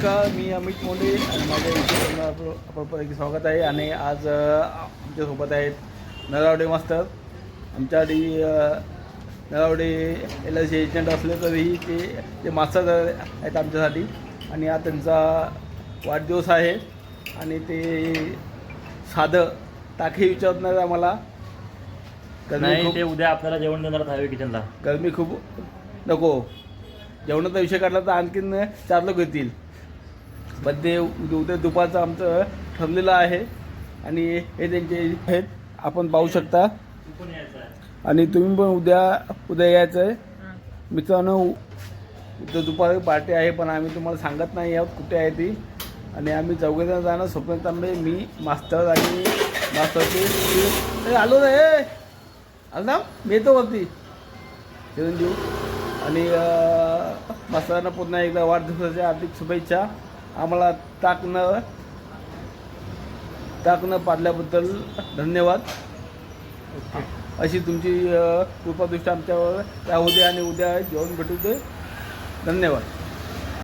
नमस्कार, मी अमित मोंडे आणि माझ्या YouTube चॅनलवर स्वागत आहे. आणि आज आमच्यासोबत आहेत नरावडे मास्तर. आमच्यासाठी नरावडे LIC एजंट असले तरीही ते मास्तर आहेत आमच्यासाठी. आणि आज त्यांचा वाढदिवस आहे आणि ते साधं टाकी विचारणार आम्हाला. नाही, ते उद्या आपल्याला जेवण देणार हवे किचनला. गरमी खूप नको, जेवणाचा विषय काढला तर आणखीन 4 लोक येतील. पण ते उद्या दुपारचं आमचं ठरलेलं आहे आणि हे त्यांचे आहेत, आपण पाहू शकता. आणि तुम्ही पण उद्या यायचं आहे मित्रांनो. उद्या दुपारी पार्टी आहे, पण आम्ही तुम्हाला सांगत नाही आहोत कुठे आहे ती. आणि आम्ही चौघेजण जाणार, स्वप्न तांबे, मी, मास्तर आणि मास्टरची आलो रे, आलो ना, मी येतो वरती चिरंजीव. आणि मास्तरांना पुन्हा एकदा वाढदिवसाच्या हार्दिक शुभेच्छा. आम्हाला टाकणं पाडल्याबद्दल धन्यवाद. अशी तुमची कृपादृष्टी आमच्यावर राहू दे आणि उद्या जेवण भेटू दे. धन्यवाद.